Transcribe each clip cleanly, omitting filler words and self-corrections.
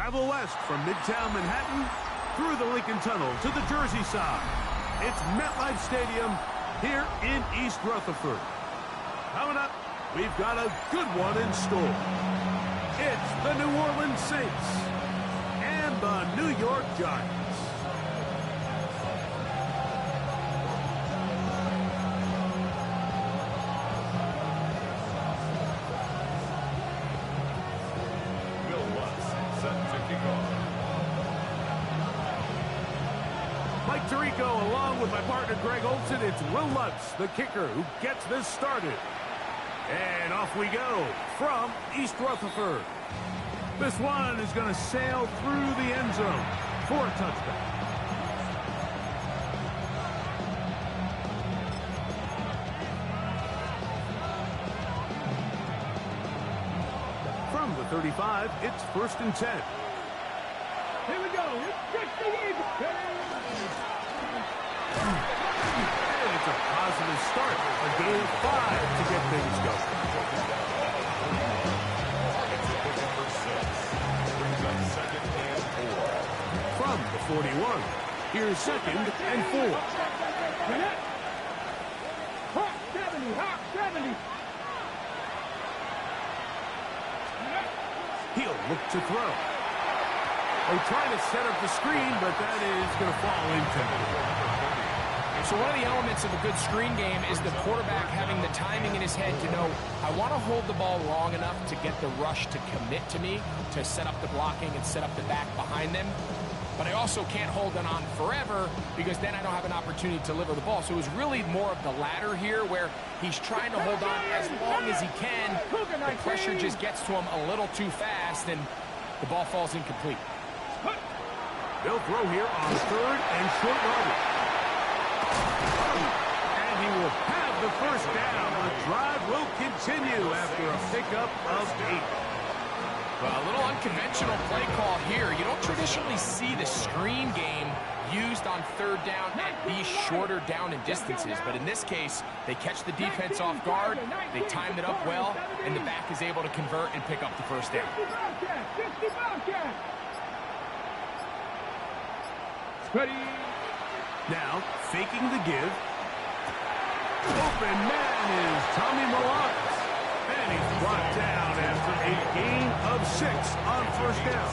Travel west from Midtown Manhattan through the Lincoln Tunnel to the Jersey side. It's MetLife Stadium here in East Rutherford. Coming up, we've got a good one in store. It's the New Orleans Saints and the New York Giants. Mike Tirico along with my partner Greg Olson. It's Will Lutz, the kicker, who gets this started. And off we go from East Rutherford. This one is going to sail through the end zone for a touchdown. From the 35, it's 1st and 10. Here we go. It's a positive start. A gain of 5 to get things going. From the 41, here's 2nd and 4. Hot 70. He'll look to throw. They're trying to set up the screen, but that is going to fall intended. So one of the elements of a good screen game is the quarterback having the timing in his head to know, I want to hold the ball long enough to get the rush to commit to me, to set up the blocking and set up the back behind them. But I also can't hold it on forever because then I don't have an opportunity to deliver the ball. So it was really more of the latter here where he's trying to hold on as long as he can. The pressure just gets to him a little too fast and the ball falls incomplete. They'll throw here on 3rd and short yardage. And he will have the first down. The drive will continue after a pickup of 8. Well, a little unconventional play call here. You don't traditionally see the screen game used on 3rd down at these shorter down and distances. But in this case, they catch the defense off guard, they timed it up well, and the back is able to convert and pick up the first down. Ready. Now, faking the give. Open man is Tommy Milano. And he's brought down after a gain of 6 on 1st down.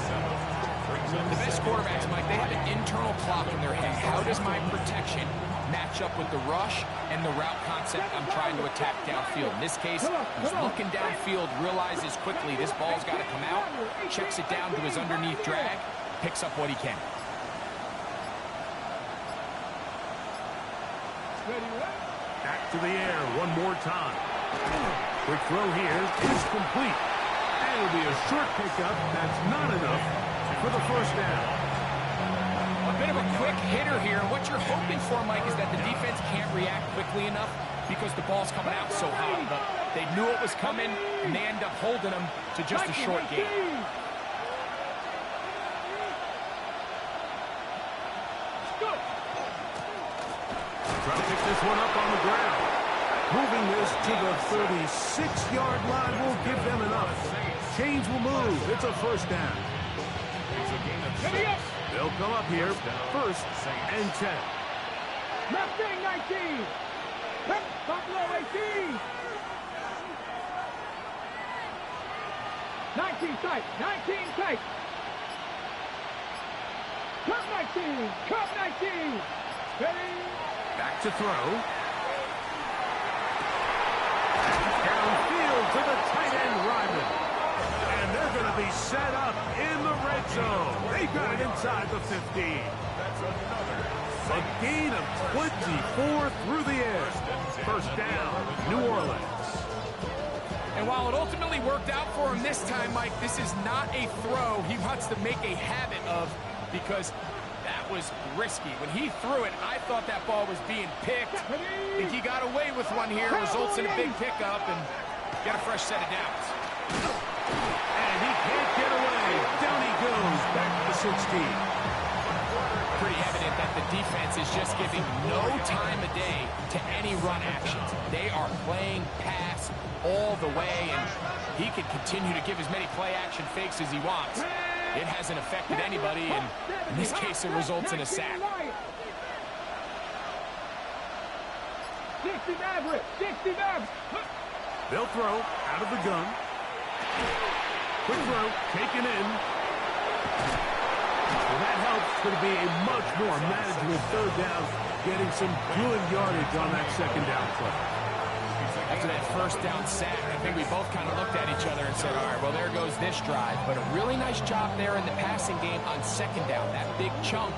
The best quarterbacks, Mike, they have an internal clock in their head. How does my protection match up with the rush and the route concept I'm trying to attack downfield? In this case, he's looking downfield, realizes quickly this ball's got to come out, checks it down to his underneath drag, picks up what he can. Back to the air one more time. Quick throw here is complete. And it'll be a short pickup. That's not enough for the first down. A bit of a quick hitter here. What you're hoping for, Mike, is that the defense can't react quickly enough because the ball's coming out so hot. But they knew it was coming, and they end up holding them to just a short gain. Trying to pick this one up on the ground. Moving this to the 36-yard line will give them enough. Chains will move. It's a first down. They'll come up here. 1st and 10. Mustang 19. Buffalo 18. 19 tight. 19 tight. Cup 19. Cup 19. Ready. Back to throw. Downfield to the tight end, Ryman. And they're going to be set up in the red zone. They got it inside the 15. A gain of 24 through the air. First down, New Orleans. And while it ultimately worked out for him this time, Mike, this is not a throw he wants to make a habit of because that was risky. When he threw it, I thought that ball was being picked. I think he got away with one here, results in a big pickup, and get a fresh set of downs. And he can't get away. Down he goes, back to the 16. Pretty evident that the defense is just giving no time of day to any run actions. They are playing pass all the way, and he can continue to give as many play-action fakes as he wants. It hasn't affected anybody, and in this case, it results in a sack. 60 Maverick, 60 Maverick. They'll throw out of the gun. Quick throw, taken in. Well, that helps. It's going to be a much more manageable third down, getting some good yardage on that second down play. After that first down sack, I think we both kind of looked at each other and said, all right, well, there goes this drive. But a really nice job there in the passing game on second down. That big chunk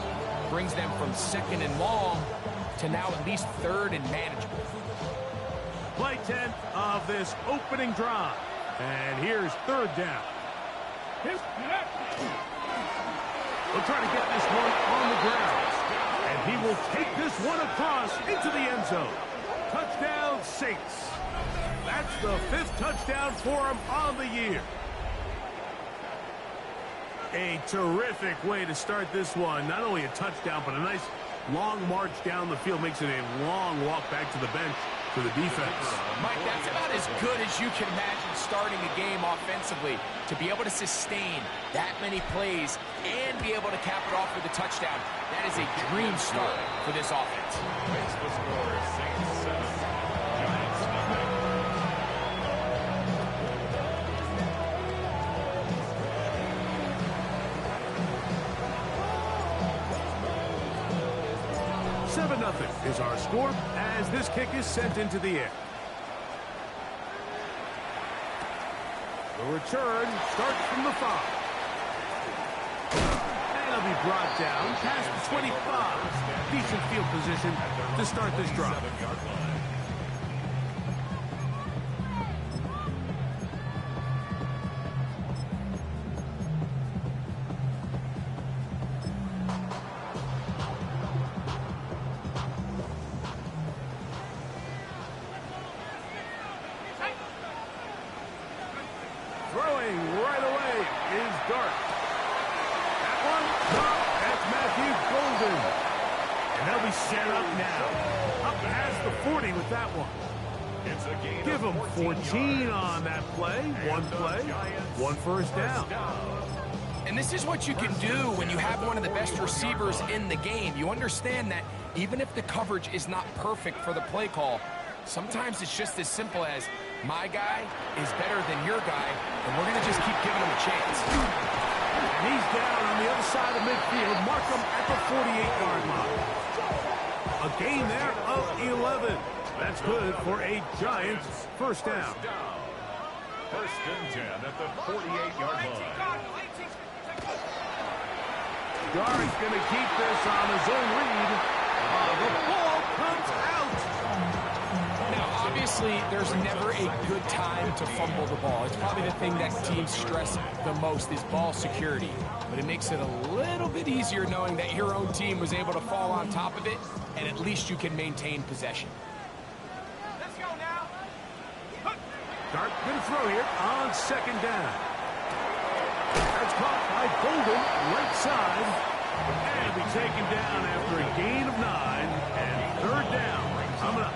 brings them from second and long to now at least third and manageable. Play 10 of this opening drive. And here's third down. We'll try to get this one on the ground. And he will take this one across into the end zone. Touchdown, Saints. That's the 5th touchdown for him on the year. A terrific way to start this one. Not only a touchdown, but a nice long march down the field. Makes it a long walk back to the bench for the defense. Mike, that's about as good as you can imagine starting a game offensively. To be able to sustain that many plays and be able to cap it off with a touchdown, that is a dream start for this offense. The score is Saints 7, Giants nothing. Nothing is our score as this kick is sent into the air. The return starts from the 5. And it'll be brought down past the 25. Decent field position to start this drive. Throwing right away is Dart. That one, that's Matthew Golden. And they'll be set up now. Up past the 40 with that one. It's a gain Give them 14 on that play. One play, one first down. And this is what you can do when you have one of the best receivers in the game. You understand that even if the coverage is not perfect for the play call, sometimes it's just as simple as, my guy is better than your guy, and we're going to just keep giving him a chance. And he's down on the other side of midfield. Mark him at the 48-yard line. A gain there of 11. That's good for a Giants first down. First and 10 at the 48-yard line. Dart's going to keep this on his own read. The ball comes out. Now, obviously, there's never a good time to fumble the ball. It's probably the thing that teams stress the most is ball security. But it makes it a little bit easier knowing that your own team was able to fall on top of it, and at least you can maintain possession. Let's go now. Dart going to throw here on second down. That's caught by Golden, right side. And be taken down after a gain of 9. And third down coming up.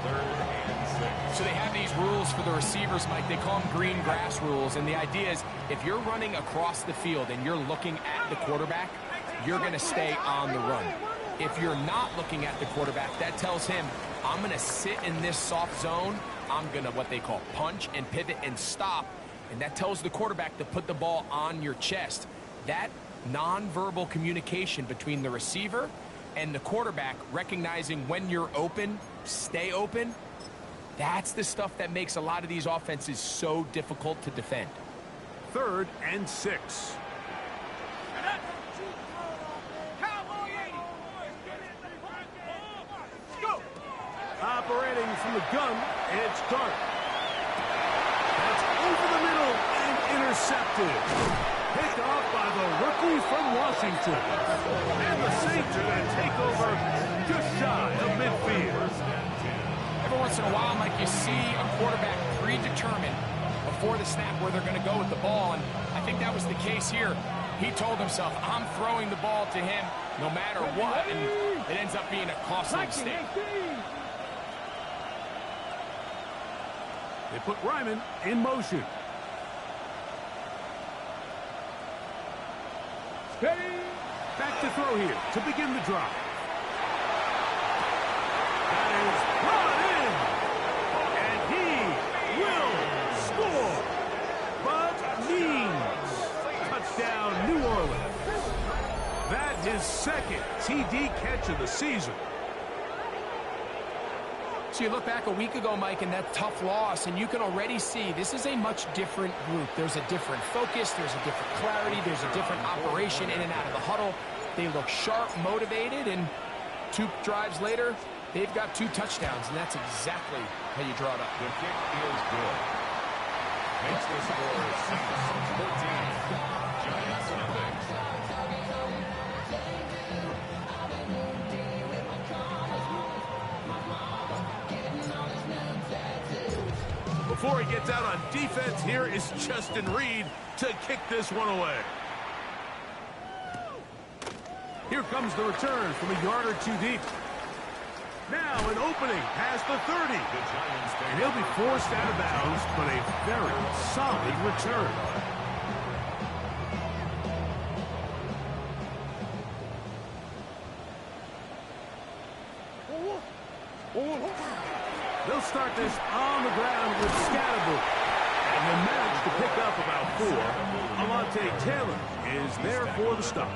So they have these rules for the receivers, Mike. They call them green grass rules. And the idea is if you're running across the field and you're looking at the quarterback, you're going to stay on the run. If you're not looking at the quarterback, that tells him, I'm going to sit in this soft zone. I'm going to what they call punch and pivot and stop. And that tells the quarterback to put the ball on your chest. That nonverbal communication between the receiver and the quarterback, recognizing when you're open, stay open, that's the stuff that makes a lot of these offenses so difficult to defend. 3rd and 6. Operating from the gun, it's Dart. That's over the middle and intercepted. Picked off by the rookie from Washington. And the Saints are going to take over just shy of midfield. Every once in a while, Mike, you see a quarterback predetermined before the snap where they're going to go with the ball, and I think that was the case here. He told himself, I'm throwing the ball to him no matter what, and it ends up being a costly mistake. They put Ryman in motion. Back to throw here to begin the drive. That is brought in. And he will score. But means. Touchdown, New Orleans. That his second TD catch of the season. So you look back a week ago, Mike, and that tough loss, and you can already see this is a much different group. There's a different focus, there's a different clarity, there's a different operation in and out of the huddle. They look sharp, motivated, and 2 drives later, they've got 2 touchdowns, and that's exactly how you draw it up. The kick is good. Makes the score 6-14. Giants nothing. Before he gets out on defense, here is Justin Reed to kick this one away. Here comes the return from a yard or 2 deep. Now an opening past the 30. And he'll be forced out of bounds, but a very solid return. They'll start this on the ground with Scatterboot. And they manage to pick up about 4. Alontae Taylor is there for the stop.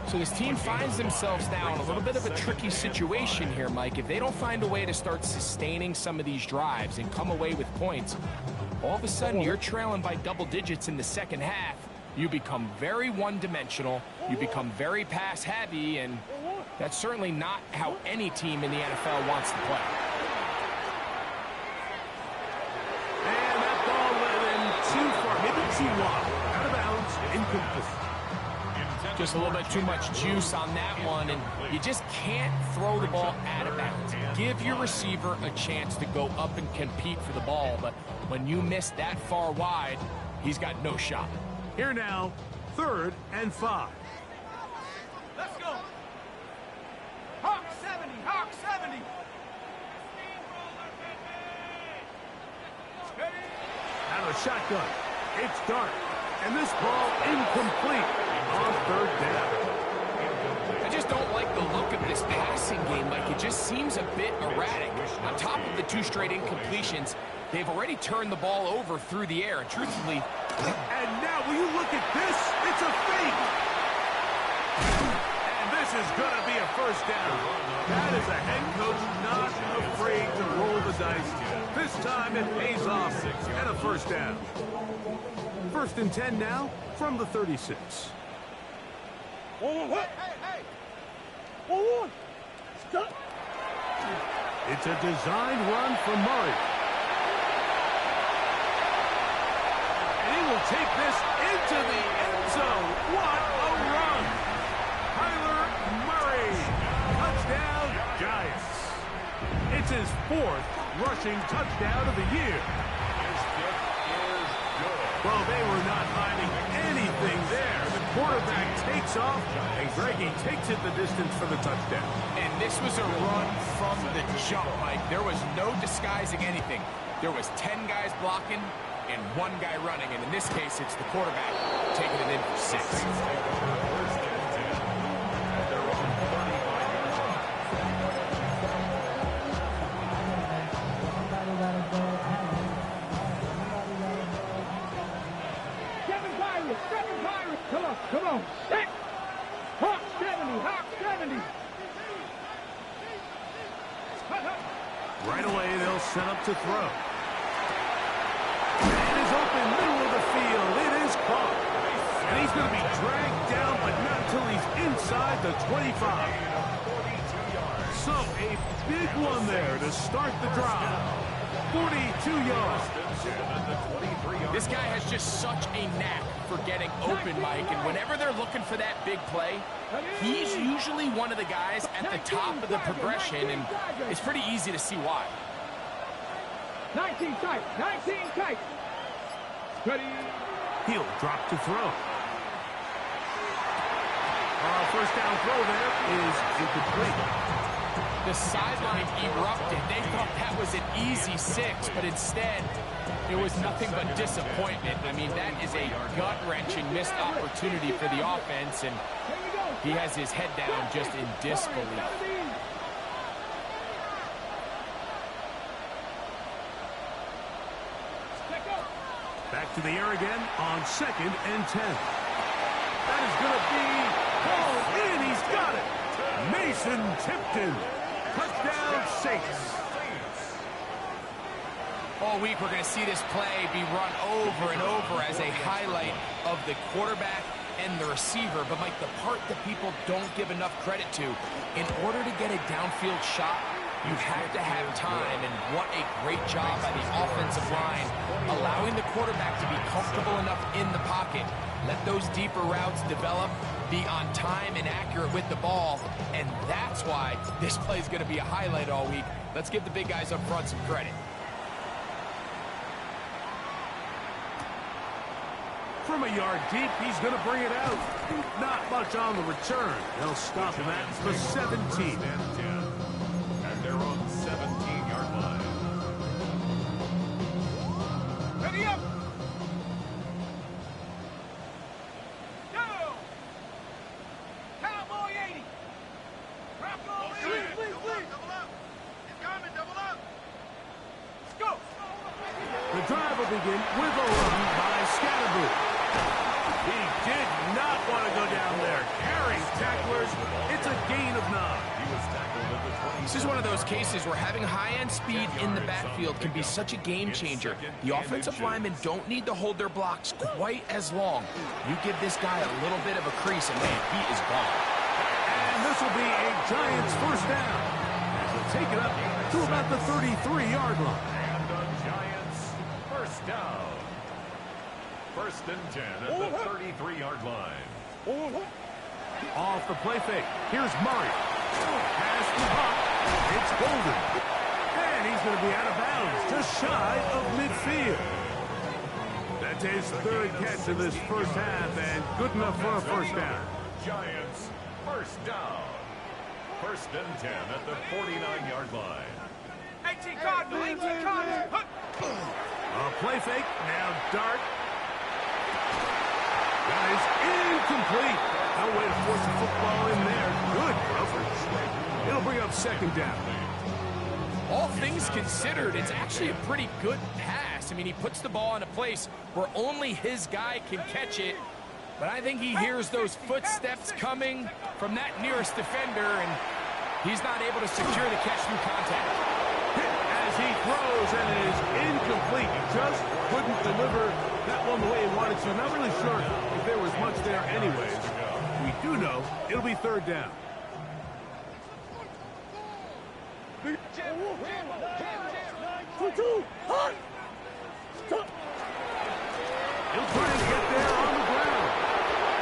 So this team finds themselves now in a little bit of a tricky situation here, Mike. If they don't find a way to start sustaining some of these drives and come away with points, all of a sudden you're trailing by double digits in the second half. You become very one-dimensional, you become very pass-heavy, and that's certainly not how any team in the NFL wants to play. And that ball went in too far, maybe too wide. Out of bounds, incomplete. Just a little bit too much juice on that one, and you just can't throw the ball out of bounds. Give your receiver a chance to go up and compete for the ball, but when you miss that far wide, he's got no shot. Here now, 3rd and 5. Let's go. Hawk 70, Hawk 70. Out of shotgun. It's dark. And this ball incomplete on 3rd down. I just don't like the look of this passing game, Mike. It just seems a bit erratic. On top of the 2 straight incompletions, they've already turned the ball over through the air. And truthfully... And now, will you look at this? It's a fake. And this is going to be a 1st down. That is a head coach not afraid to roll the dice. This time it pays off and a 1st down. 1st and 10 now from the 36. It's a designed run from Murray. And he will take this into the end zone. What a run! Kyler Murray. Touchdown, Giants. It's his 4th rushing touchdown of the year. Well, they were not hiding anything there. The quarterback takes off, and Greggy takes it the distance for the touchdown. And this was a run from the jump, Mike. There was no disguising anything. There was 10 guys blocking and 1 guy running, and in this case, it's the quarterback taking it in for 6. Come on. Set. Hawk 70. Hawk 70. Right away, they'll set up to throw. And is open middle of the field. It is caught. And he's going to be dragged down, but not until he's inside the 25. So a big one there to start the drive. 42 yards. This guy has just such a knack for getting open, Mike, and whenever they're looking for that big play, he's usually one of the guys at the top of the progression, and it's pretty easy to see why. 19 tight. 19 tight. Ready. He'll drop to throw. Our 1st down throw there is incomplete. The sideline erupted. They thought that was an easy 6, but instead, it was nothing but disappointment. I mean, that is a gut-wrenching missed opportunity for the offense, and he has his head down just in disbelief. Back to the air again on 2nd and 10. That is going to be called in. He's got it. Mason Tipton. Touchdown, Saints. All week, we're going to see this play be run over and over as a highlight of the quarterback and the receiver. But, Mike, the part that people don't give enough credit to, in order to get a downfield shot, you have to have time, and what a great job by the offensive line, allowing the quarterback to be comfortable enough in the pocket. Let those deeper routes develop, be on time and accurate with the ball, and that's why this play is going to be a highlight all week. Let's give the big guys up front some credit. From a yard deep, he's going to bring it out. Not much on the return. They'll stop him at the 17. And they're on the 17-yard line. Ready up! Go! Cowboy 80! Bronco 80! Please! Double up! He's coming, double up! Let's go! The drive will begin with a run by Scatterboo. He did not want to go down there. Carrying tacklers, it's a gain of 9. He was tackled at the 20. This is one of those cases where having high-end speed in the backfield can be such a game changer. The offensive linemen don't need to hold their blocks quite as long. You give this guy a little bit of a crease, and man, he is gone. And this will be a Giants first down. As he'll take it up to about the 33-yard line. And the Giants first down. 1st and 10 at the 33-yard line. Off the play fake. Here's Murray. Pass to Buck. It's Golden. And he's going to be out of bounds, just shy of midfield. That's his 3rd catch of this first half, and good enough for a first down. Giants first down. 1st and 10 at the 49-yard line. 18 Cardinal! 18 Cardinal! A play fake. Now Dart. That is incomplete. No way to force the football in there. Good coverage. It'll bring up 2nd down. All things considered, it's actually a pretty good pass. I mean, he puts the ball in a place where only his guy can catch it. But I think he hears those footsteps coming from that nearest defender, and he's not able to secure the catch through contact. As he throws, and it is incomplete. He just couldn't deliver that one the way he wanted to. Not really sure if there was much there anyways. We do know it'll be 3rd down. He'll try to get there on the ground.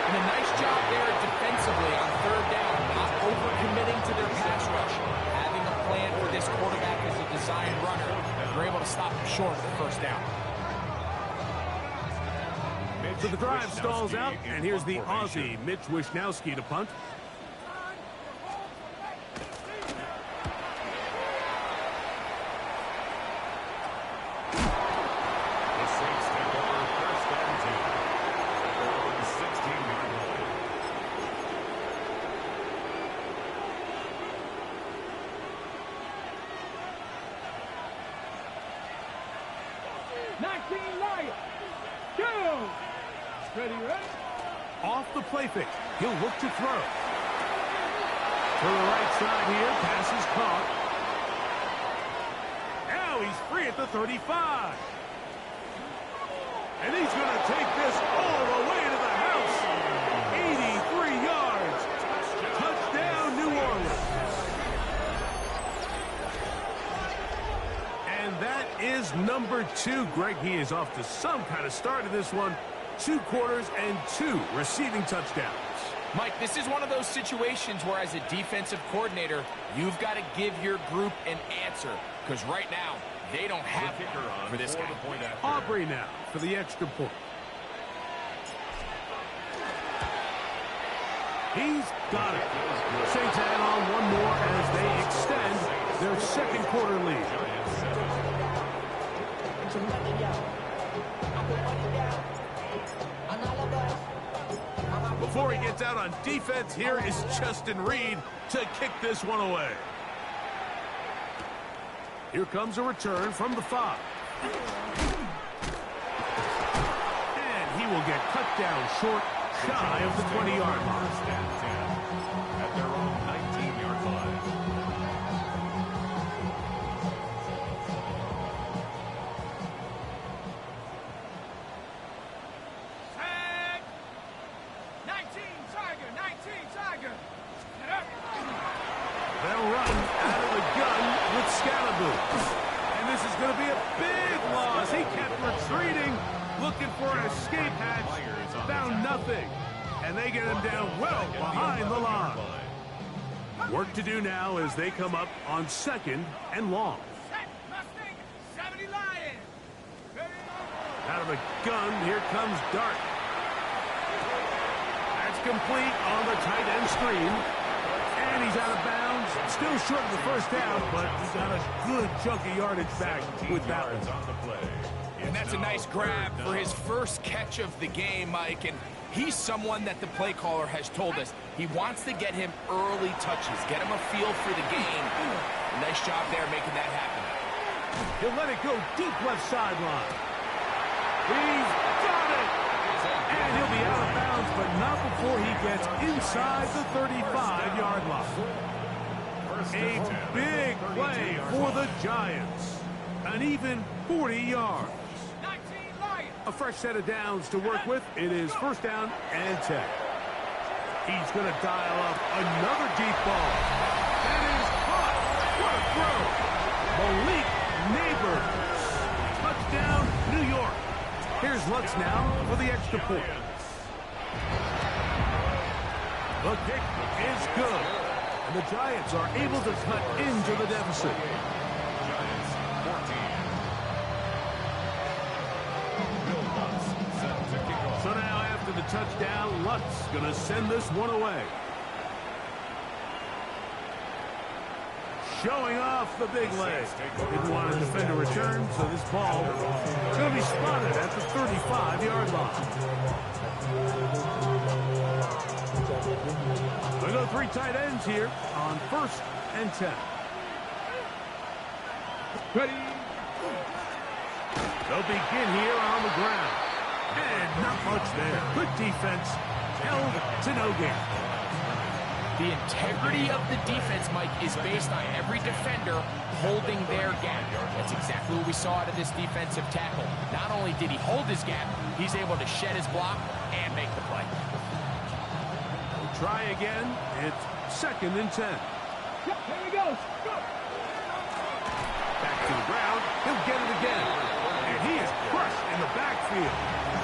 And a nice job there defensively on 3rd down, not overcommitting to their pass rush. Having a plan for this quarterback as a design runner, they're able to stop him short of the 1st down. So the drive stalls out, and here's the Aussie, Mitch Wishnowsky, to punt. The Saints take over 1st and 10. They're on the 16-yard line. Go! Ready? Off the play fake. He'll look to throw. To the right side here. Pass is caught. Now he's free at the 35. And he's going to take this all the way to the house. 83 yards. Touchdown, New Orleans. And that is number 2. Greg, he is off to some kind of start in this one. 2 quarters and 2 receiving touchdowns. Mike, this is one of those situations where as a defensive coordinator, you've got to give your group an answer. Because right now, they don't have one for this guy. Aubrey now for the extra point. He's got it. Saints add on one more as they extend their second quarter lead. Before he gets out on defense, here is Justin Reed to kick this one away. Here comes a return from the 5. And he will get cut down short, shy of the 20-yard line. At their own 19-yard line. Tag. 19 Tiger, 19 Tiger. Get up. They'll run out of the gun with Scalaboo. And this is going to be a big loss. He kept retreating, looking for an escape hatch. Found nothing. And they get him down well behind the line. Work to do now as they come up on 2nd and long. Set Mustang, 70 Lion. Out of the gun, here comes Dart. That's complete on the tight end screen. And he's out of bounds. Still short of the first down, but he's got a good chunk of yardage back with that one. On the play. And that's a nice grab for his first catch of the game, Mike. And he's someone that the play caller has told us he wants to get him early touches, get him a feel for the game. Nice job there making that happen. He'll let it go deep left sideline. He's got it! And he'll be out of bounds, but not before he gets inside the 35-yard line. A big play for the Giants. An even 40 yards. 19 Lion. A fresh set of downs to work with. It is 1st down and 10. He's going to dial up another deep ball. That is caught. What a throw. Malik Neighbors. Touchdown, New York. Here's Lutz now for the extra point. The kick is good. And the Giants are able to cut into the deficit. Giants 14. Bill Lutz set to kick off. So now after the touchdown, Lutz going to send this one away. Showing off the big leg. Didn't want to defend a return, so this ball is going to be spotted at the 35-yard line. We go 3 tight ends here on 1st and 10. Ready? They'll begin here on the ground. And not much there. Good defense. Held to no gain. The integrity of the defense, Mike, is based on every defender holding their gap. That's exactly what we saw out of this defensive tackle. Not only did he hold his gap, he's able to shed his block and make the play. We'll try again. It's 2nd and 10. Here he goes. Go. Back to the ground. He'll get it again. And he is crushed in the backfield.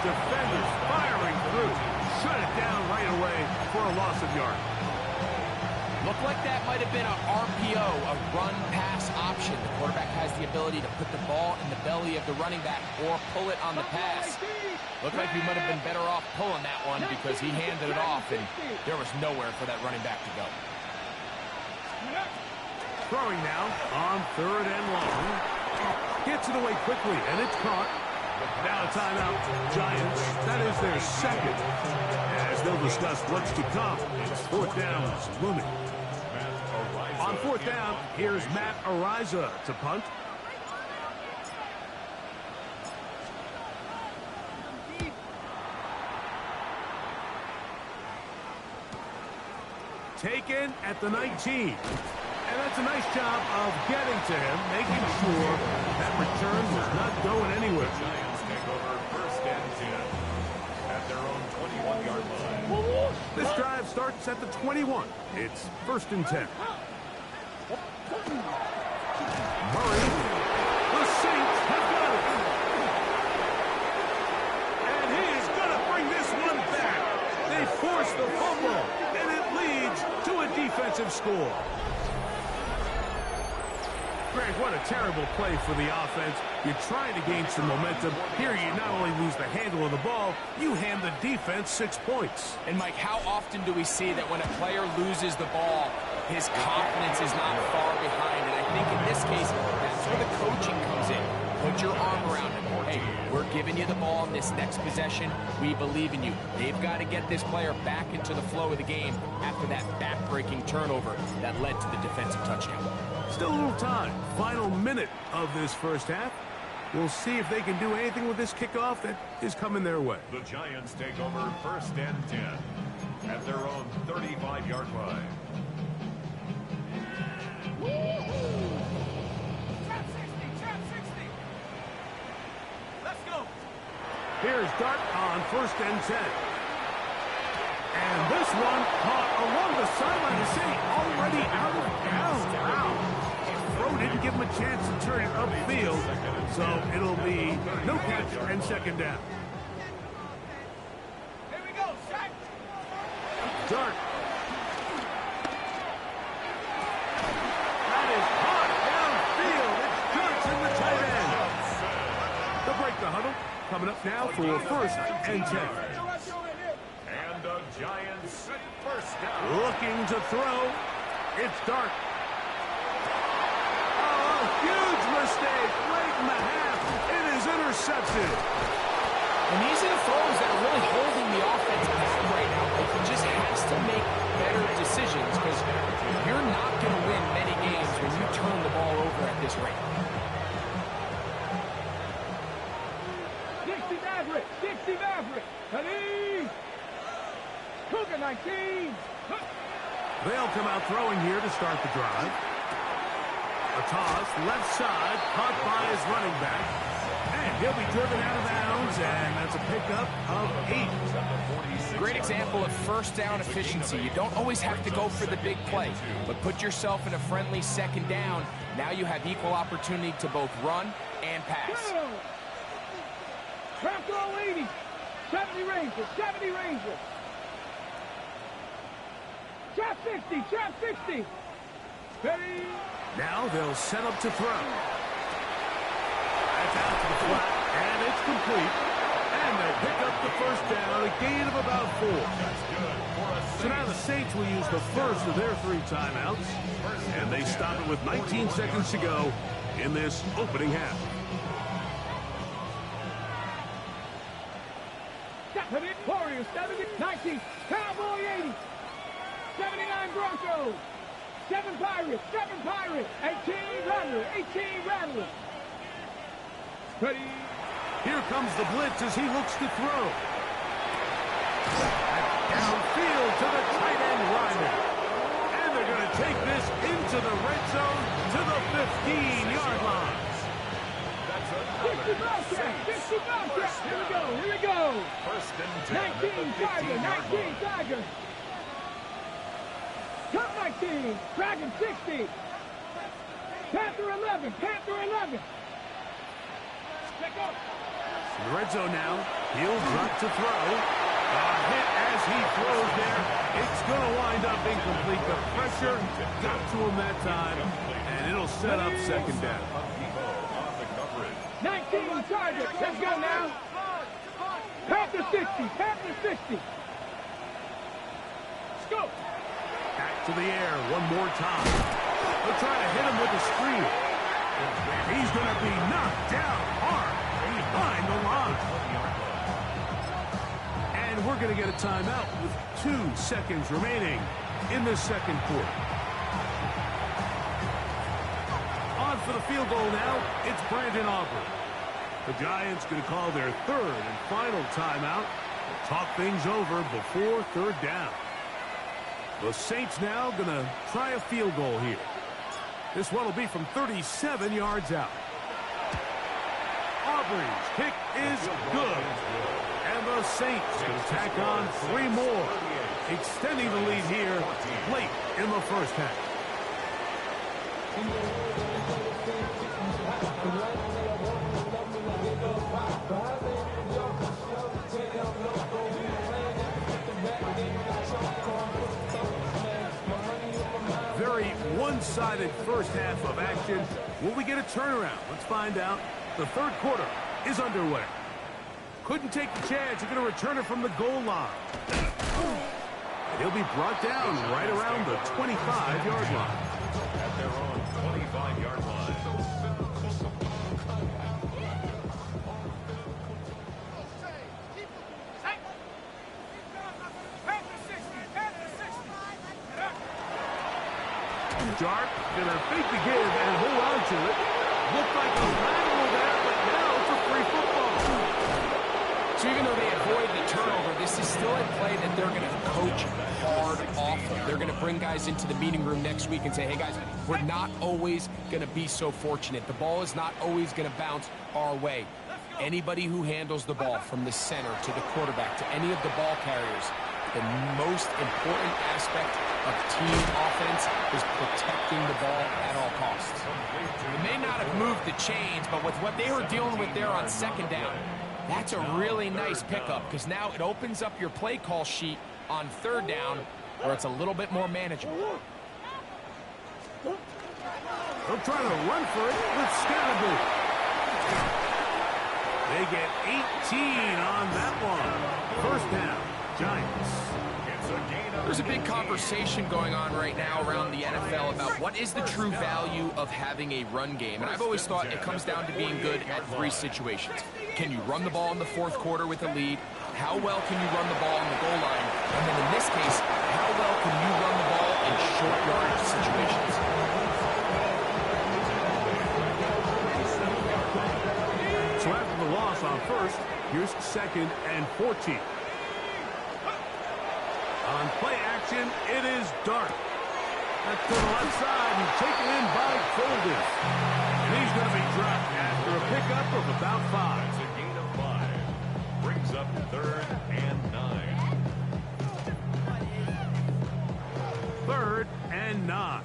Defenders firing through. Shut it down right away for a loss of yard. Looked like that might have been an RPO, a run-pass option. The quarterback has the ability to put the ball in the belly of the running back or pull it on the pass. Looked like we might have been better off pulling that one because he handed it off, and there was nowhere for that running back to go. Throwing now on 3rd and long. Gets it away quickly, and it's caught. Now a timeout. Giants, that is their 2nd. As they'll discuss what's to come. 4th down is looming. On 4th down, here's Matt Ariza to punt. Taken at the 19. And that's a nice job of getting to him, making sure that return was not going anywhere. Giants take over 1st and 10 at their own 21-yard line. This drive starts at the 21. It's 1st and 10. Murray, the Saints have got it. And he is going to bring this one back. They force the fumble, and it leads to a defensive score. Greg, what a terrible play for the offense. You're trying to gain some momentum. Here you not only lose the handle of the ball, you hand the defense 6 points. And, Mike, how often do we see that when a player loses the ball, His confidence is not far behind, and I think in this case, that's where the coaching comes in. Put your arm around him. Hey, we're giving you the ball in this next possession. We believe in you. They've got to get this player back into the flow of the game after that back-breaking turnover that led to the defensive touchdown. Still a little time. Final minute of this first half. We'll see if they can do anything with this kickoff that is coming their way. The Giants take over 1st and 10 at their own 35-yard line. Here's Dart on 1st and 10. And this one caught along the sideline to say already out of bounds. Wow. Throw didn't give him a chance to turn it upfield, so it'll be no catch and 2nd down. Here we go, Shaq. Dart. That is caught downfield. It's Johnson, the tight end. They'll break the huddle. Coming up now for 1st and 10. And the Giants 1st down. Looking to throw. It's Dart. Oh, a huge mistake late in the half. It is intercepted. And these are the throws that are really holding the offense back right now. He just has to make better decisions because you're not going to win many games when you turn the ball over at this rate. Dixie Maverick. Ready? Cougar 19. They'll come out throwing here to start the drive. A toss, left side, caught by his running back. And he'll be driven out of bounds, and that's a pickup of 8. Great example of 1st down efficiency. You don't always have to go for the big play, but put yourself in a friendly 2nd down. Now you have equal opportunity to both run and pass. Trap goal 80. 70 Rangers. 70 Rangers. Trap 60. Trap 60. Ready? Now they'll set up to throw. That's out to the flat, and it's complete. And they'll pick up the 1st down, a gain of about 4. So now the Saints will use the first of their 3 timeouts, and they stop it with 19 seconds to go in this opening half. Warriors 70, 19, Cowboy 80, 79 Broncos, 7 Pirates, 18 Rattlers, 18 Rattlers. Ready? Here comes the blitz as he looks to throw. Downfield to the tight end Ryman. And they're going to take this into the red zone to the 15-yard line. 50 Bobcats, 50 Bobcats. Here we go. 1st and 10. 19 Tiger, 19 Tiger. Cup 19, Dragon 60. Panther 11, Panther 11. Check up. In the red zone now, he'll drop to throw. A hit as he throws there. It's going to wind up incomplete. The pressure got to him that time, and it'll set up 2nd down. 19 targets. Let's go now. Panther 60. Panther 60. Let's go. Back to the air one more time. They'll try to hit him with a screen. He's going to be knocked down hard behind the line. And we're going to get a timeout with 2 seconds remaining in the 2nd quarter. On for the field goal now, it's Brandon Aubrey. The Giants going to call their 3rd and final timeout to talk things over before 3rd down. The Saints now going to try a field goal here. This one will be from 37 yards out. Aubrey's kick is good. And the Saints going to tack on 3 more, extending the lead here late in the 1st half. Very one-sided 1st half of action. Will we get a turnaround? Let's find out. The 3rd quarter is underway. Couldn't take the chance. You're going to return it from the goal line. He'll be brought down right around the 25-yard line. At their own 25-yard line. Dart gonna fake the give and hold on to it. Looked like a lateral there, but now it's a free football. So even though they avoid the turnover, this is still a play that they're going to coach hard off of. They're going to bring guys into the meeting room next week and say, hey guys, we're not always going to be so fortunate. The ball is not always going to bounce our way. Anybody who handles the ball from the center to the quarterback to any of the ball carriers, the most important aspect of team offense is protecting the ball at all costs. They may not have moved the chains, but with what they were dealing with there on second down, that's a really nice pickup because now it opens up your play call sheet on third down where it's a little bit more manageable. They'll try to run for it with Scatterby. They get 18 on that one. First down, Giants. There's a big conversation going on right now around the NFL about what is the true value of having a run game. And I've always thought it comes down to being good at three situations. Can you run the ball in the fourth quarter with a lead? How well can you run the ball on the goal line? And then in this case, how well can you run the ball in short yardage situations? So after the loss on first, here's second and 14. On play action, it is Dart. That's to the left side and taken in by Golden. And he's going to be dropped after a pickup of about 5. It's a gain of 5. Brings up third and 9. Third and 9.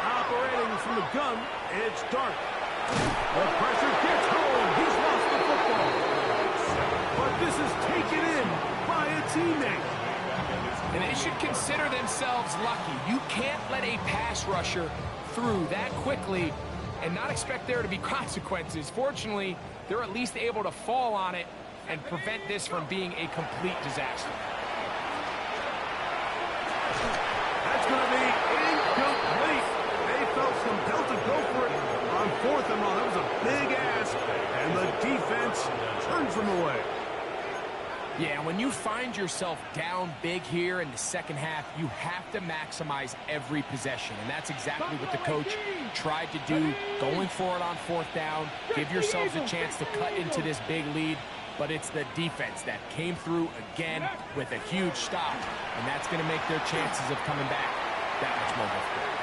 Operating from the gun, it's Dart. The pressure gets home. He's lost the football. But this is taken in by a teammate. And they should consider themselves lucky. You can't let a pass rusher through that quickly and not expect there to be consequences. Fortunately, they're at least able to fall on it and prevent this from being a complete disaster. That's going to be incomplete. They felt compelled to go for it on fourth and long. That was a big ask, and the defense turns them away. Yeah, when you find yourself down big here in the second half, you have to maximize every possession. And that's exactly what the coach tried to do, going for it on fourth down. Give yourselves a chance to cut into this big lead. But it's the defense that came through again with a huge stop. And that's going to make their chances of coming back that much more difficult.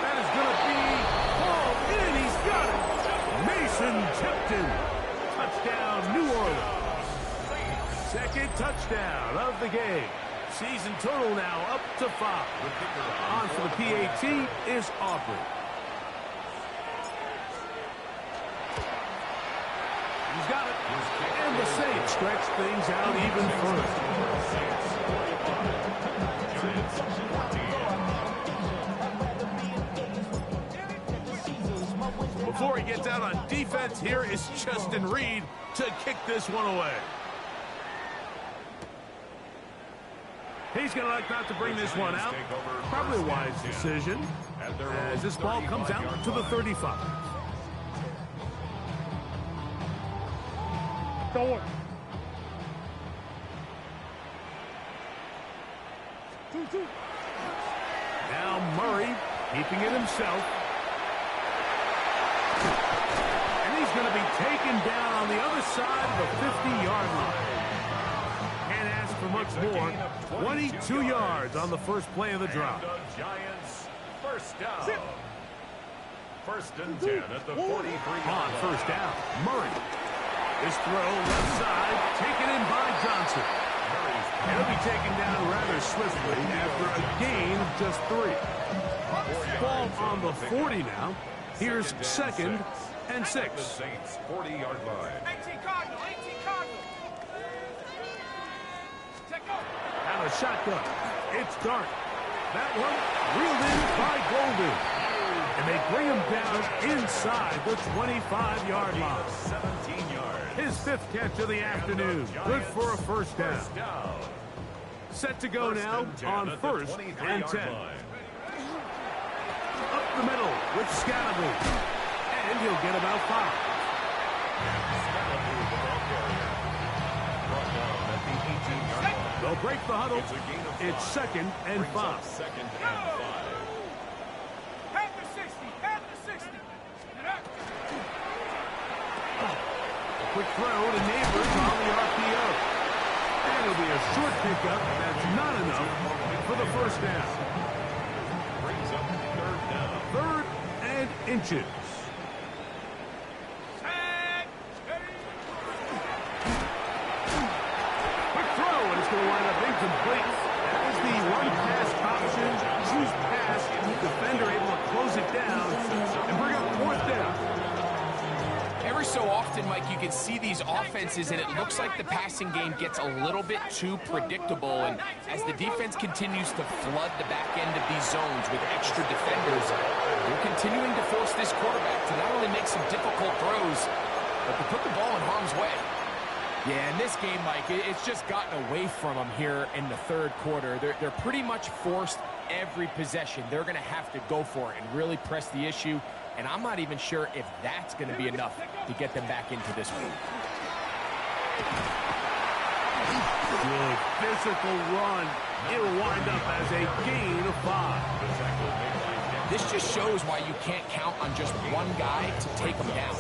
That is going to be hauled in. He's got it. Mason Tipton. Touchdown, New Orleans. Second touchdown of the game. Season total now up to 5. On for the PAT is Aubrey. He's got it. And the Saints stretch things out even further. Before he gets out on defense, here is Justin Reed to kick this one away. He's going to like not to bring this one out. Probably a wise decision as this ball comes out to the 35. Now Murray keeping it himself. And he's going to be taken down on the other side of the 50-yard line. Can't ask for much more. 22 yards on the first play of the drive. Giants first down. First and 10 at the 43. On first down, Murray. This throw left side, taken in by Johnson. He'll be taken down rather swiftly after a gain of just 3. Ball on the 40 now. Here's second and 6. The Saints 40-yard line. 18 Cardinal, 18 Cardinal. Out of shotgun. It's Dart. That one reeled in by Golden. And they bring him down inside the 25-yard line. 17 yards. His 5th catch of the afternoon. Good for a first down. First down. Set to go now on 1st and 10. Up the middle with Scalaboo. And he'll get about 5. They'll break the huddle. It's 2nd and 5. Second and 5. At the 60. At the 60. A quick throw to Neighbors on the RPO. And it'll be a short pickup. That's not enough for the first down. Brings up 3rd down. 3rd and inches. Quick throw, and it's going to wind up incomplete. That is the one-pass option. Choose pass. Defender able to close it down and bring up 4th down. Every so often, Mike, you can see these offenses, and it looks like the passing game gets a little bit too predictable. And as the defense continues to flood the back end of these zones with extra defenders, they're continuing to force this quarterback to not only make some difficult throws, but to put the ball in harm's way. Yeah, in this game, Mike, it's just gotten away from them here in the 3rd quarter. They're pretty much forced every possession. They're going to have to go for it and really press the issue. And I'm not even sure if that's going to be enough to get them back into this one. Good physical run. It'll wind up as a gain of 5. This just shows why you can't count on just one guy to take him down.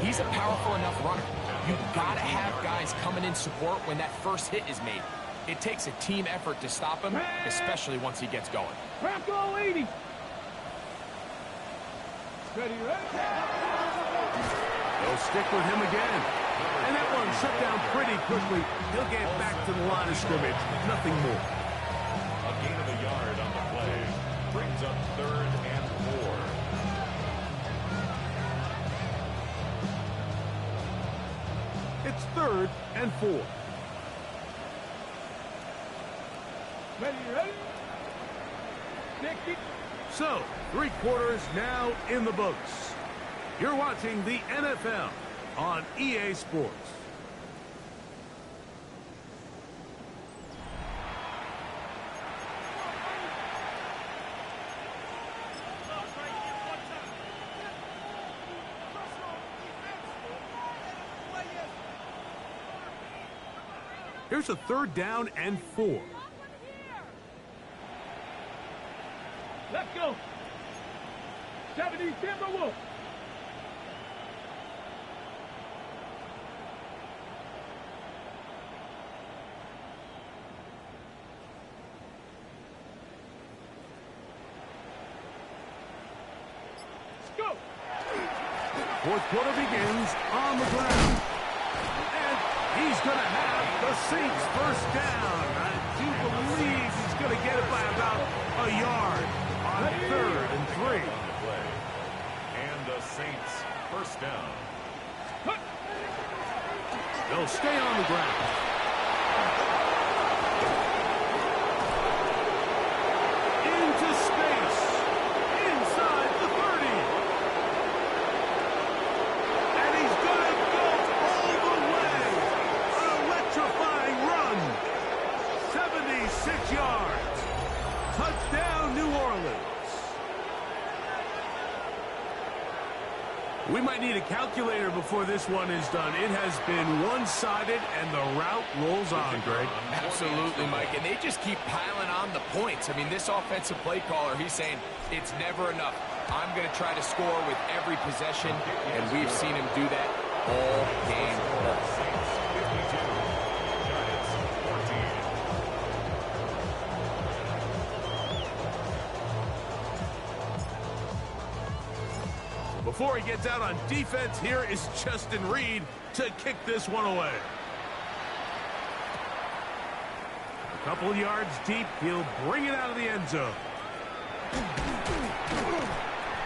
He's a powerful enough runner. You've got to have guys coming in support when that first hit is made. It takes a team effort to stop him, especially once he gets going. Crack all 80. Ready, ready. They'll stick with him again. And that one shut down pretty quickly. He'll get back to the line of scrimmage. Nothing more. A gain of a yard on the play. Brings up 3rd and 4. It's 3rd and 4. Ready, ready. Stick it. So, 3 quarters now in the books. You're watching the NFL on EA Sports. Here's a 3rd down and 4. Let's go. 70 Timberwolves. Let's go. 4th quarter begins on the ground. And he's going to have the Saints first down. I do believe he's going to get it by about a yard on 3rd and 3. And the Saints first down. They'll stay on the ground. Into space. Inside the 30. And he's going to go all the way. An electrifying run. 76 yards. Touchdown, New Orleans. We might need a calculator before this one is done. It has been one-sided, and the route rolls on, Greg. Absolutely, Mike, and they just keep piling on the points. I mean, this offensive play caller, he's saying it's never enough. I'm going to try to score with every possession, and we've seen him do that all game long. Saints 52. Giants 14. Before he gets out on defense, here is Justin Reed to kick this one away. A couple of yards deep, he'll bring it out of the end zone.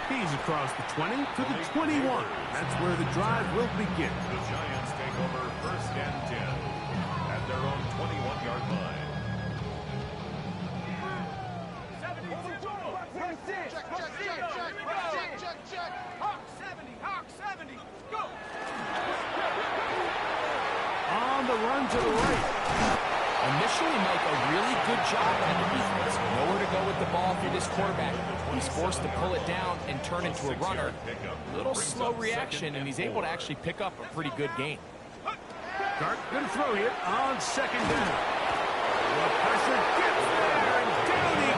He's across the 20 to the 21. That's where the drive will begin. The Giants take over 1st and 10 at their own 21-yard line. Check. to the right. Initially, Mike, a really good job by the defense. Nowhere to go with the ball for this quarterback. He's forced to pull it down and turn into a runner. A little slow reaction, and he's able to actually pick up a pretty good gain. Dart going to throw it on second down. The pressure gets there, and down he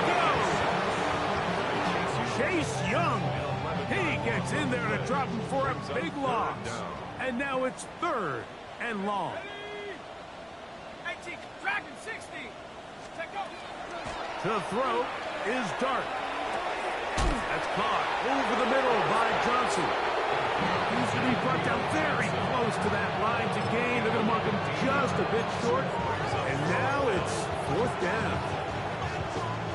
goes. Chase Young. He gets in there to drop him for a big loss. And now it's 3rd and long. 18, Dragon 60. Take go. To throw is Dart. That's caught over the middle by Johnson. He's going to be brought down very close to that line to gain. They're going to mark him just a bit short. And now it's 4th down.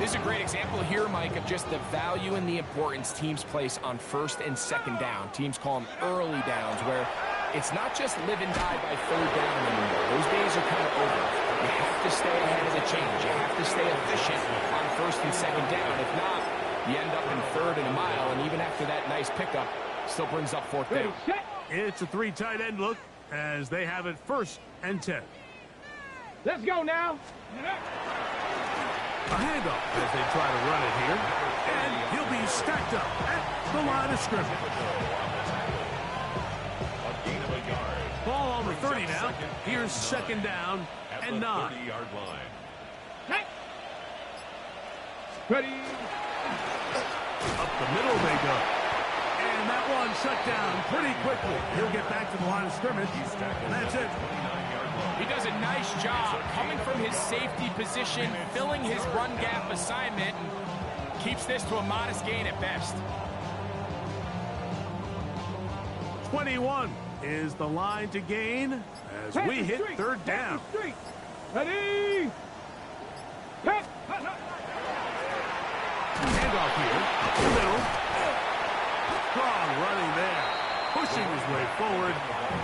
This is a great example here, Mike, of just the value and the importance teams place on 1st and 2nd down. Teams call them early downs, where it's not just live and die by 3rd down anymore. Those days are kind of over. You have to stay ahead of the change. You have to stay efficient on 1st and 2nd down. If not, you end up in 3rd and a mile, and even after that nice pickup, still brings up 4th down. It's a 3 tight end look as they have it 1st and 10. Let's go now. A handoff as they try to run it here. And he'll be stacked up at the line of scrimmage. Ball on the 30 now. Here's 2nd down and 9. 30-yard line. Ready. Up the middle they go. And that one shut down pretty quickly. He'll get back to the line of scrimmage. And that's it. He does a nice job coming from his safety position, filling his run gap assignment, and keeps this to a modest gain at best. 21 is the line to gain as we hit 3rd down. Ready. Handoff here, up the middle. Strong running there, pushing his way forward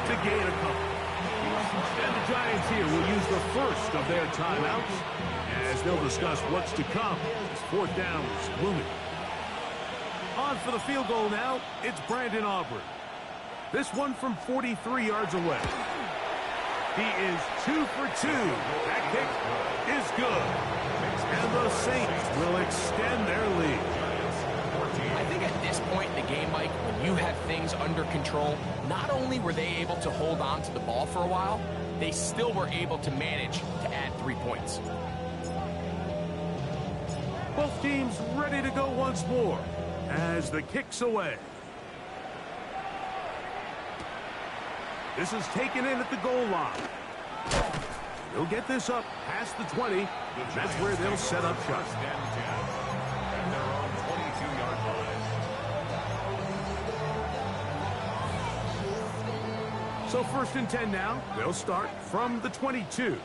to gain a couple. And the Giants here will use the first of their timeouts as they'll discuss what's to come as 4th down is looming. On for the field goal now, it's Brandon Aubrey. This one from 43 yards away. He is 2 for 2. That kick is good. And the Saints will extend their lead. I think at this point in the game, Mike, when you have things under control, not only were they able to hold on to the ball for a while, they still were able to manage to add 3 points. Both teams ready to go once more as the kick's away. This is taken in at the goal line. They'll get this up past the 20. That's where they'll set up shop. And they're on 22-yard line. So 1st and 10 now. They'll start from the 22.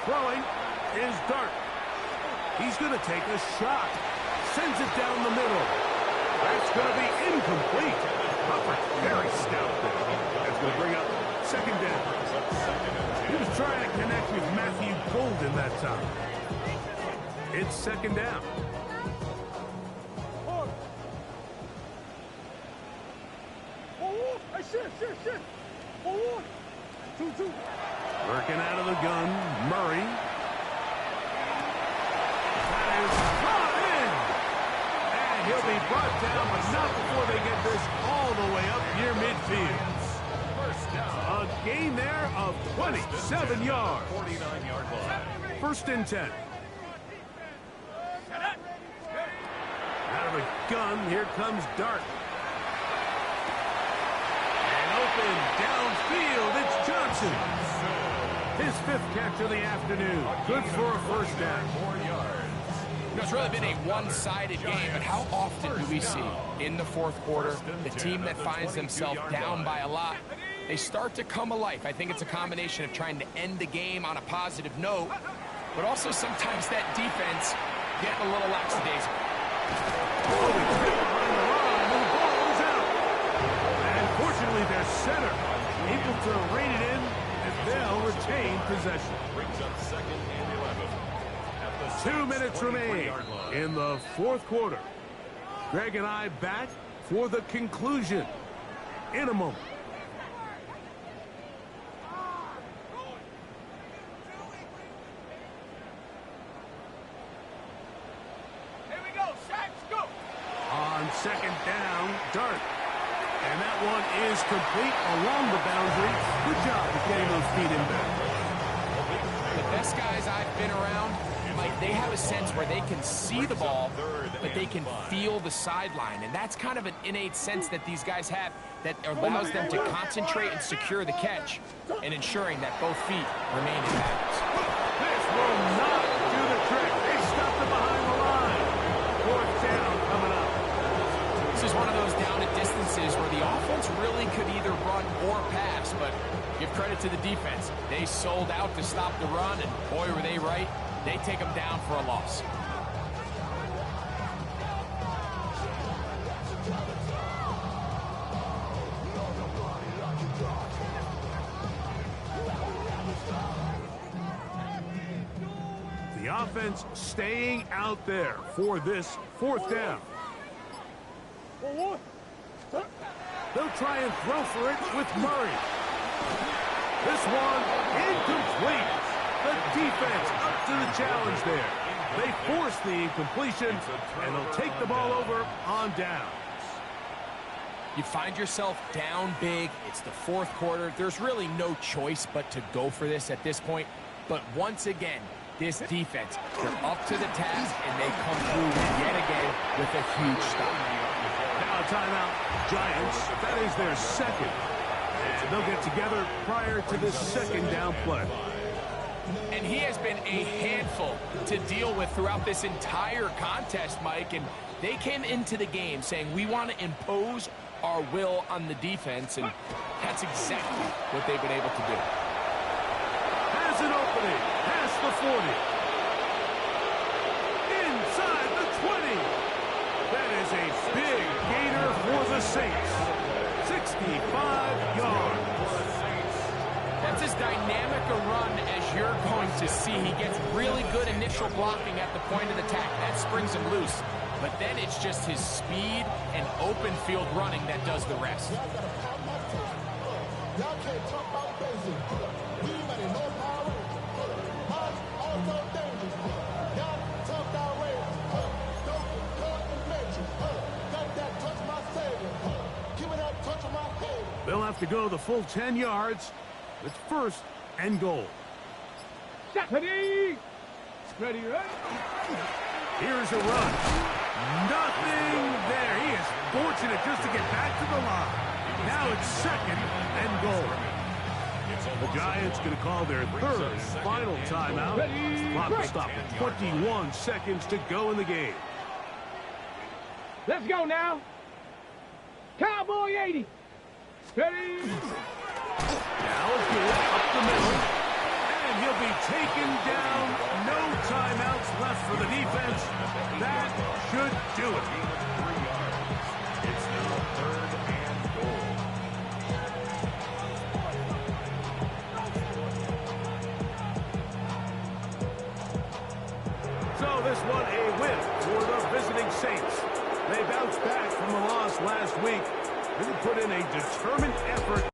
Throwing is Dart. He's going to take a shot. Sends it down the middle. That's going to be incomplete. Hubbard, very stout there. That's going to bring up 2nd down. He was trying to connect with Matthew Golden that time. It's 2nd down. Working out of the gun, Murray. That is brought in. And he'll be brought down, but not before they get this all the way up near midfield. A gain there of 27 yards. 49-yard line. 1st and 10. Out of the gun, here comes Dart. And open downfield, it's Johnson. His 5th catch of the afternoon. Good for a 1st down. 4 yards. You know, it's really been a one-sided game, but how often do we see in the 4th quarter the team that finds themselves down by a lot, they start to come alive. I think it's a combination of trying to end the game on a positive note, but also sometimes that defense getting a little lackadaisical. And fortunately, their center able to rein it in, and they'll retain possession. Brings up 2nd and 11. 2 minutes remain in the 4th quarter. Greg and I back for the conclusion in a moment. second down dart. And that one is complete along the boundary. Good job of getting those feet in there. The best guys I've been around, Mike, they have a sense where they can see the ball, but they can feel the sideline. And that's kind of an innate sense that these guys have that allows them to concentrate and secure the catch and ensuring that both feet remain in bounds. This will not do the trick. They stopped it behind the line. Fourth down coming up. This is one of those down at distances where the offense really could either run or pass, but give credit to the defense. They sold out to stop the run, and boy, were they right. They take them down for a loss. The offense staying out there for this fourth down. They'll try and throw for it with Murray. This one incomplete. The defense up to the challenge there. They force the incompletion, and they'll take the ball over on downs. You find yourself down big. It's the fourth quarter. There's really no choice but to go for this at this point. But once again, this defense, they're up to the task, and they come through yet again with a huge stop. Now a timeout. Giants, that is their second. And they'll get together prior to this second down play. And he has been a handful to deal with throughout this entire contest, Mike. And they came into the game saying, we want to impose our will on the defense. And that's exactly what they've been able to do. Has an opening. Past the 40. Inside the 20. That is a big gainer for the Saints. 65 yards. That's as dynamic a run as you're going to see. He gets really good initial blocking at the point of attack. That springs him loose. But then it's just his speed and open field running that does the rest. Y'all can't talk about basic. We ain't no power. Also dangerous. Y'all talk about race. Don't cut and mention. Got that touch my savior. Give me that touch of my head. They'll have to go the full 10 yards. It's first and goal. Ready? Ready, ready? Here's a run. Nothing there. He is fortunate just to get back to the line. Now it's second and goal. The Giants going to call their third and final timeout. Clock will stop at 21 seconds to go in the game. Let's go now. Cowboy 80. Ready? Now good up the middle. And he'll be taken down. No timeouts left for the defense. That should do it. It's now third and goal. So this one a win for the visiting Saints. They bounced back from the loss last week. They put in a determined effort